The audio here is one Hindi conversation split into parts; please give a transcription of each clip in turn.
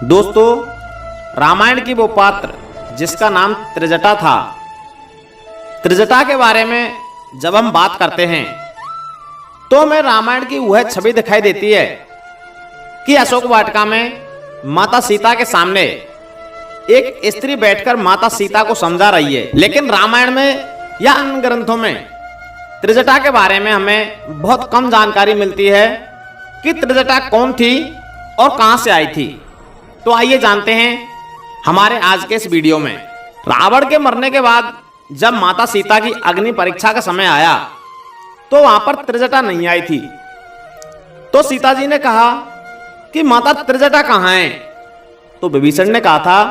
दोस्तों, रामायण की वो पात्र जिसका नाम त्रिजटा था, त्रिजटा के बारे में जब हम बात करते हैं तो हमें रामायण की वह छवि दिखाई देती है कि अशोक वाटिका में माता सीता के सामने एक स्त्री बैठकर माता सीता को समझा रही है। लेकिन रामायण में या अन्य ग्रंथों में त्रिजटा के बारे में हमें बहुत कम जानकारी मिलती है कि त्रिजटा कौन थी और कहां से आई थी। तो आइए जानते हैं हमारे आज के इस वीडियो में। रावण के मरने के बाद जब माता सीता की अग्नि परीक्षा का समय आया तो वहां पर त्रिजटा नहीं आई थी। तो सीता जी ने कहा कि माता त्रिजटा कहां है? तो विभीषण ने कहा था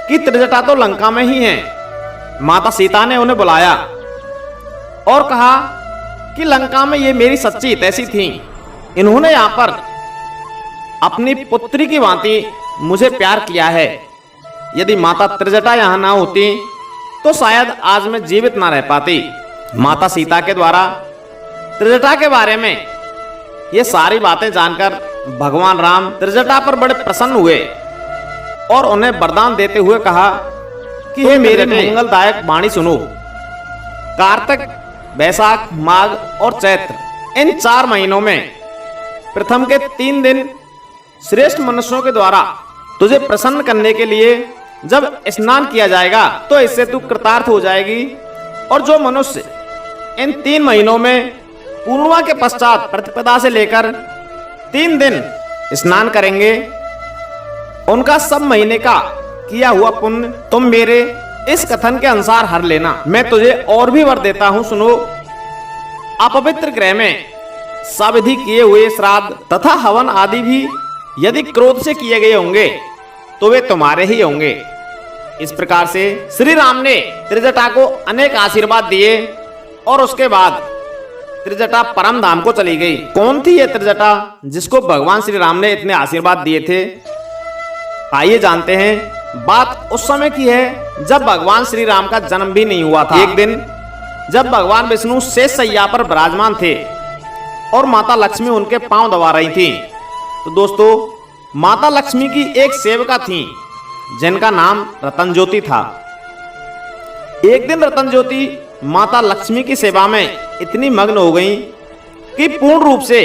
कि त्रिजटा तो लंका में ही है। माता सीता ने उन्हें बुलाया और कहा कि लंका में ये मेरी सच्ची हितैषी थी, इन्होंने यहाँ पर अपनी पुत्री की भांति मुझे प्यार किया है। यदि माता त्रिजटा यहाँ ना होती तो शायद आज मैं जीवित ना रह पाती। माता सीता के द्वारा त्रिजटा के बारे में ये सारी बातें जानकर भगवान राम त्रिजटा पर बड़े प्रसन्न हुए और उन्हें वरदान देते हुए कहा कि हे मेरे मंगलदायक वाणी सुनो। कार्तिक, वैशाख, माघ और चैत्र इन 4 महीनों में प्रथम के 3 दिन श्रेष्ठ मनुष्यों के द्वारा तुझे प्रसन्न करने के लिए जब स्नान किया जाएगा तो इससे तू कृतार्थ हो जाएगी। और जो मनुष्य इन 3 महीनों में पूर्णिमा के पश्चात प्रतिपदा से लेकर 3 दिन स्नान करेंगे, उनका सब महीने का किया हुआ पुण्य तुम मेरे इस कथन के अनुसार हर लेना। मैं तुझे और भी वर देता हूं, सुनो। अपवित्र ग्रह में सविधि किए हुए श्राद्ध तथा हवन आदि भी यदि क्रोध से किए गए होंगे तो वे तुम्हारे ही होंगे। इस प्रकार से श्री राम ने त्रिजटा को अनेक आशीर्वाद दिए और उसके बाद त्रिजटा परम धाम को चली गई। कौन थी ये त्रिजटा जिसको भगवान श्री राम ने इतने आशीर्वाद दिए थे? आइए जानते हैं। बात उस समय की है जब भगवान श्री राम का जन्म भी नहीं हुआ था। एक दिन जब भगवान विष्णु शेष शैया पर विराजमान थे और माता लक्ष्मी उनके पांव दबा रही थी, तो दोस्तों माता लक्ष्मी की एक सेविका थी जिनका नाम रतन ज्योति था। एक दिन रतन ज्योति माता लक्ष्मी की सेवा में इतनी मग्न हो गई कि पूर्ण रूप से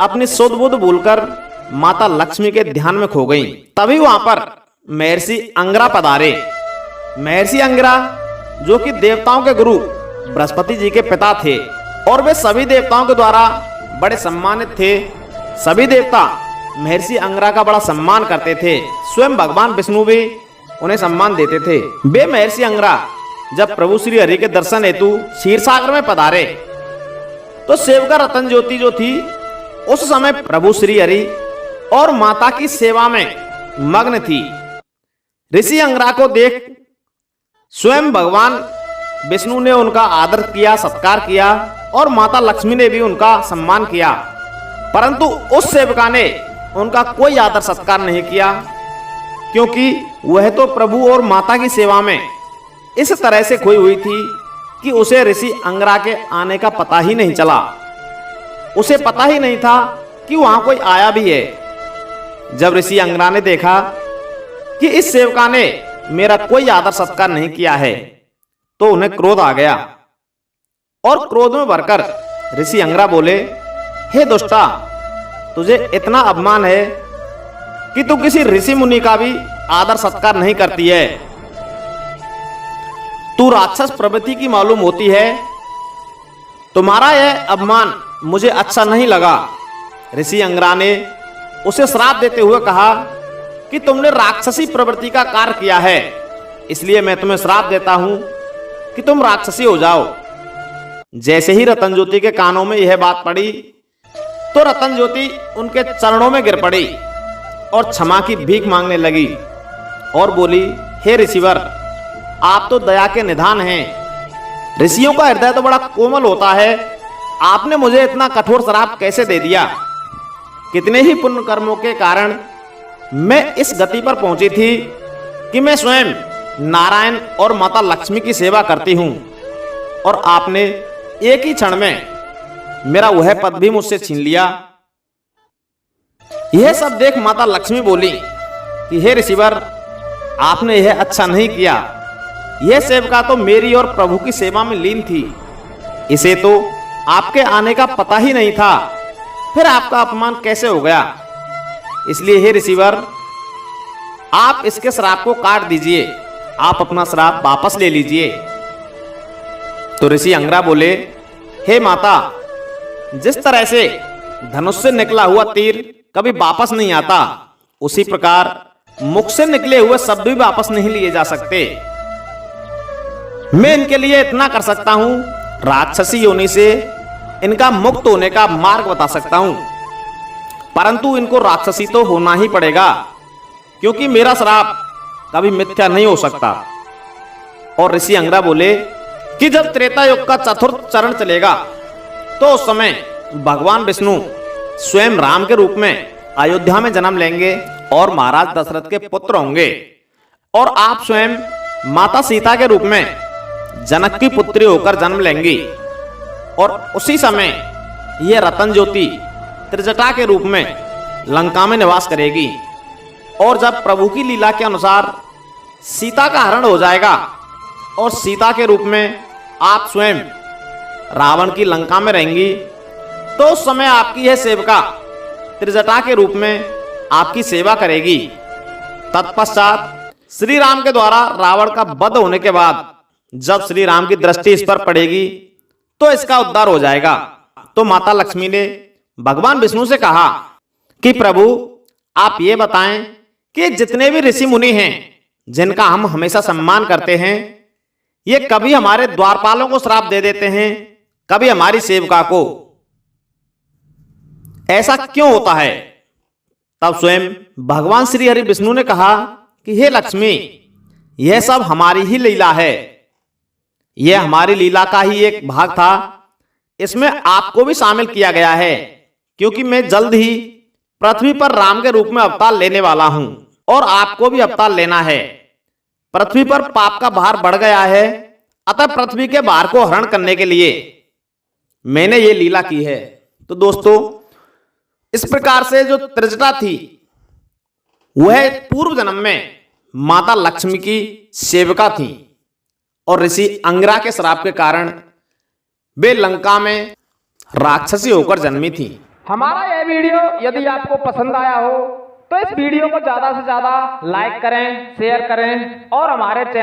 अपनी सुध बुध भूलकर माता लक्ष्मी के ध्यान में खो गई। तभी वहां पर महर्षि अंगिरा पधारे। महर्षि अंगिरा जो कि देवताओं के गुरु बृहस्पति जी के पिता थे और वे सभी देवताओं के द्वारा बड़े सम्मानित थे। सभी देवता महर्षि अंगिरा का बड़ा सम्मान करते थे। स्वयं भगवान विष्णु भी उन्हें सम्मान देते थे। वे महर्षि अंगिरा जब प्रभु श्री हरि के दर्शन हेतु क्षीरसागर में पधारे तो सेविका रतन ज्योति जो थी उस समय प्रभु श्री हरि और माता की सेवा में मग्न थी। ऋषि अंगिरा को देख स्वयं भगवान विष्णु ने उनका आदर किया, सत्कार किया और माता लक्ष्मी ने भी उनका सम्मान किया, परंतु उस सेविका ने उनका कोई आदर सत्कार नहीं किया, क्योंकि वह तो प्रभु और माता की सेवा में इस तरह से खोई हुई थी कि उसे ऋषि अंगिरा के आने का पता ही नहीं चला। उसे पता ही नहीं था कि वहां कोई आया भी है। जब ऋषि अंगिरा ने देखा कि इस सेविका ने मेरा कोई आदर सत्कार नहीं किया है तो उन्हें क्रोध आ गया और क्रोध में भरकर ऋषि अंगिरा बोले, हे दुष्टा, तुझे इतना अपमान है कि तू किसी ऋषि मुनि का भी आदर सत्कार नहीं करती है। तू राक्षस प्रवृत्ति की मालूम होती है। तुम्हारा यह अपमान मुझे अच्छा नहीं लगा। ऋषि अंगिरा ने उसे श्राप देते हुए कहा कि तुमने राक्षसी प्रवृत्ति का कार्य किया है, इसलिए मैं तुम्हें श्राप देता हूं कि तुम राक्षसी हो जाओ। जैसे ही रतन ज्योति के कानों में यह बात पड़ी तो रतन ज्योति उनके चरणों में गिर पड़ी और क्षमा की भीख मांगने लगी और बोली, हे ऋषिवर, आप तो दया के निधान हैं। ऋषियों का हृदय तो बड़ा कोमल होता है, आपने मुझे इतना कठोर श्राप कैसे दे दिया? कितने ही पुण्य कर्मों के कारण मैं इस गति पर पहुंची थी कि मैं स्वयं नारायण और माता लक्ष्मी की सेवा करती हूं और आपने एक ही क्षण में मेरा वह पद भी मुझसे छीन लिया। यह सब देख माता लक्ष्मी बोली कि हे ऋषिवर, आपने यह अच्छा नहीं किया। यह सेवका तो मेरी और प्रभु की सेवा में लीन थी, इसे तो आपके आने का पता ही नहीं था, फिर आपका अपमान कैसे हो गया? इसलिए हे ऋषिवर, आप इसके श्राप को काट दीजिए, आप अपना श्राप वापस ले लीजिए। तो ऋषि अंगरा बोले, हे माता, जिस तरह से धनुष से निकला हुआ तीर कभी वापस नहीं आता, उसी प्रकार मुख से निकले हुए शब्द भी वापस नहीं लिए जा सकते। मैं इनके लिए इतना कर सकता हूं, राक्षसी योनि से इनका मुक्त होने का मार्ग बता सकता हूं, परंतु इनको राक्षसी तो होना ही पड़ेगा, क्योंकि मेरा श्राप कभी मिथ्या नहीं हो सकता। और ऋषि अंगरा बोले कि जब त्रेता युग का चतुर्थ चरण चलेगा, तो उस समय भगवान विष्णु स्वयं राम के रूप में अयोध्या में जन्म लेंगे और महाराज दशरथ के पुत्र होंगे, और आप स्वयं माता सीता के रूप में जनक की पुत्री होकर जन्म लेंगी। और उसी समय यह रतन ज्योति त्रिजटा के रूप में लंका में निवास करेगी। और जब प्रभु की लीला के अनुसार सीता का हरण हो जाएगा और सीता के रूप में आप स्वयं रावण की लंका में रहेंगी, तो उस समय आपकी यह सेवका त्रिजटा के रूप में आपकी सेवा करेगी। तत्पश्चात श्री राम के द्वारा रावण का वध होने के बाद जब श्री राम की दृष्टि इस पर पड़ेगी, तो इसका उद्धार हो जाएगा। तो माता लक्ष्मी ने भगवान विष्णु से कहा कि प्रभु, आप ये बताएं कि जितने भी ऋषि मुनि हैं जिनका हम हमेशा सम्मान करते हैं, ये कभी हमारे द्वारपालों को श्राप दे देते हैं, कभी हमारी सेवका को। ऐसा क्यों होता है? तब स्वयं भगवान श्री हरि विष्णु ने कहा कि हे लक्ष्मी, यह सब हमारी ही लीला है, यह हमारी लीला का ही एक भाग था, इसमें आपको भी शामिल किया गया है, क्योंकि मैं जल्द ही पृथ्वी पर राम के रूप में अवतार लेने वाला हूं और आपको भी अवतार लेना है। पृथ्वी पर पाप का भार बढ़ गया है, अतः पृथ्वी के भार को हरण करने के लिए मैंने ये लीला की है। तो दोस्तों, इस प्रकार से जो त्रिजटा थी वह पूर्व जन्म में माता लक्ष्मी की सेविका थी, और ऋषि अंगरा के श्राप के कारण वे लंका में राक्षसी होकर जन्मी थी। हमारा यह वीडियो यदि आपको पसंद आया हो तो इस वीडियो को ज्यादा से ज्यादा लाइक करें, शेयर करें और हमारे चैनल